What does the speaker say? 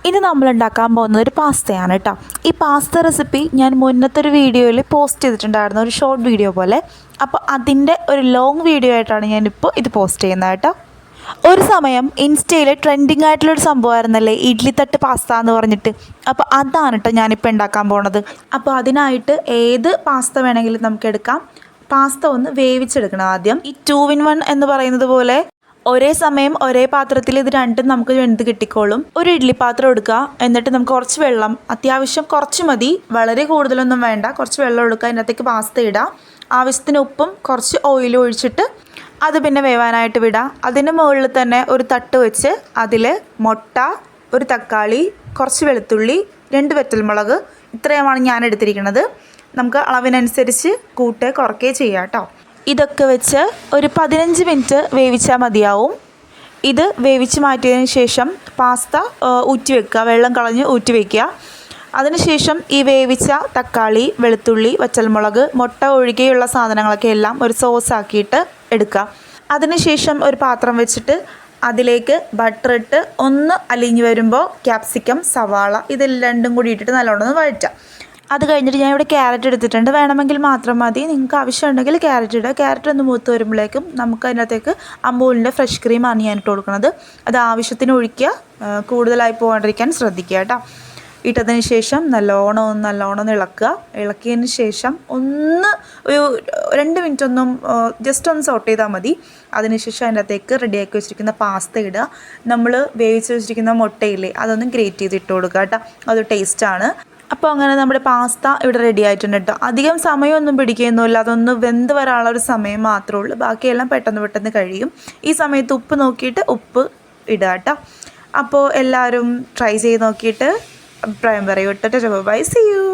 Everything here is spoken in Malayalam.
ഇനി നമ്മൾ ഉണ്ടാക്കാൻ പോകുന്നത് ഒരു പാസ്തയാണ് കേട്ടോ. ഈ പാസ്ത റെസിപ്പി ഞാൻ മുന്നത്തെ ഒരു വീഡിയോയിൽ പോസ്റ്റ് ചെയ്തിട്ടുണ്ടായിരുന്നു, ഒരു ഷോർട്ട് വീഡിയോ പോലെ. അപ്പോൾ അതിൻ്റെ ഒരു ലോങ് വീഡിയോ ആയിട്ടാണ് ഞാനിപ്പോൾ ഇത് പോസ്റ്റ് ചെയ്യുന്നത് കേട്ടോ. ഒരു സമയം ഇൻസ്റ്റയിൽ ട്രെൻഡിങ് ആയിട്ടുള്ളൊരു സംഭവമായിരുന്നല്ലേ ഇഡ്ലി തട്ട് പാസ്ത എന്ന് പറഞ്ഞിട്ട്. അപ്പോൾ അതാണ് കേട്ടോ ഞാനിപ്പോൾ ഉണ്ടാക്കാൻ പോണത്. അപ്പോൾ അതിനായിട്ട് ഏത് പാസ്ത വേണമെങ്കിലും നമുക്ക് എടുക്കാം. പാസ്ത ഒന്ന് വേവിച്ചെടുക്കണം ആദ്യം. ഈ 2 in 1 എന്ന് പറയുന്നത് പോലെ ഒരേ സമയം ഒരേ പാത്രത്തിൽ ഇത് രണ്ടും നമുക്ക് വെന്ത് കിട്ടിക്കോളും. ഒരു ഇഡ്ഡലി പാത്രം എടുക്കുക, എന്നിട്ട് നമുക്ക് കുറച്ച് വെള്ളം, അത്യാവശ്യം കുറച്ച് മതി, വളരെ കൂടുതലൊന്നും വേണ്ട, കുറച്ച് വെള്ളം എടുക്കുക. അതിനകത്തേക്ക് പാസ്ത ഇടുക, ആവശ്യത്തിന് ഉപ്പും കുറച്ച് ഓയിലും ഒഴിച്ചിട്ട് അത് പിന്നെ വേവാനായിട്ട് വിടുക. അതിന് മുകളിൽ തന്നെ ഒരു തട്ട് വെച്ച് അതിൽ മുട്ട, ഒരു തക്കാളി, കുറച്ച് വെളുത്തുള്ളി, 2 വറ്റൽമുളക്, ഇത്രയുമാണ് ഞാൻ എടുത്തിരിക്കുന്നത്. നമുക്ക് അളവിനനുസരിച്ച് കൂട്ടുക കുറയ്ക്കുകയോ ചെയ്യാം കേട്ടോ. ഇതൊക്കെ വെച്ച് ഒരു 15 മിനിറ്റ് വേവിച്ചാൽ മതിയാവും. ഇത് വേവിച്ച് മാറ്റിയതിന് ശേഷം പാസ്ത ഊറ്റി വെക്കുക, വെള്ളം കളഞ്ഞ് ഊറ്റി വയ്ക്കുക. അതിനുശേഷം ഈ വേവിച്ച തക്കാളി, വെളുത്തുള്ളി, വറ്റൽമുളക്, മുട്ട ഒഴികെയുള്ള സാധനങ്ങളൊക്കെ എല്ലാം ഒരു സോസാക്കിയിട്ട് എടുക്കുക. അതിനുശേഷം ഒരു പാത്രം വെച്ചിട്ട് അതിലേക്ക് ബട്ടർ ഇട്ട് ഒന്ന് അലിഞ്ഞ് വരുമ്പോൾ ക്യാപ്സിക്കം, സവാള ഇതെല്ലാം രണ്ടും കൂടി ഇട്ടിട്ട് നല്ലോണം വഴറ്റുക. അത് കഴിഞ്ഞിട്ട് ഞാൻ ഇവിടെ ക്യാരറ്റ് എടുത്തിട്ടുണ്ട്, വേണമെങ്കിൽ മാത്രം മതി, നിങ്ങൾക്ക് ആവശ്യമുണ്ടെങ്കിൽ ക്യാരറ്റ് ഇടുക. ക്യാരറ്റ് ഒന്ന് മൂത്ത് വരുമ്പോഴേക്കും നമുക്ക് അതിനകത്തേക്ക് അമൂലിൻ്റെ ഫ്രഷ് ക്രീമാണ് ഞാൻ ഇട്ട് കൊടുക്കുന്നത്. അത് ആവശ്യത്തിന് ഒഴിക്കുക, കൂടുതലായി പോകാണ്ടിരിക്കാൻ ശ്രദ്ധിക്കുക കേട്ടോ. ഇട്ടതിന് ശേഷം നല്ലോണം ഇളക്കിയതിന് ശേഷം ഒരു 2 മിനിറ്റ് ജസ്റ്റ് ഒന്ന് സോട്ട് ചെയ്താൽ മതി. അതിനുശേഷം അതിനകത്തേക്ക് റെഡിയാക്കി വെച്ചിരിക്കുന്ന പാസ്ത ഇടുക. നമ്മൾ വേവിച്ച് വെച്ചിരിക്കുന്ന മുട്ടയില്ലേ അതൊന്ന് ഗ്രേറ്റ് ചെയ്ത് ഇട്ട് കൊടുക്കുക കേട്ടോ, അത് ടേസ്റ്റാണ്. അപ്പോൾ അങ്ങനെ നമ്മുടെ പാസ്ത ഇവിടെ റെഡി ആയിട്ടുണ്ട് കേട്ടോ. അധികം സമയമൊന്നും പിടിക്കുകയൊന്നുമില്ല, അതൊന്ന് വെന്ത് വരാനുള്ള ഒരു സമയം മാത്രമേ ഉള്ളൂ, ബാക്കിയെല്ലാം പെട്ടെന്ന് കഴിയും. ഈ സമയത്ത് ഉപ്പ് നോക്കിയിട്ട് ഉപ്പ് ഇടുക കേട്ടോ. അപ്പോൾ എല്ലാവരും ട്രൈ ചെയ്ത് നോക്കിയിട്ട് അഭിപ്രായം പറയൂ കേട്ടോ. Bye, see U.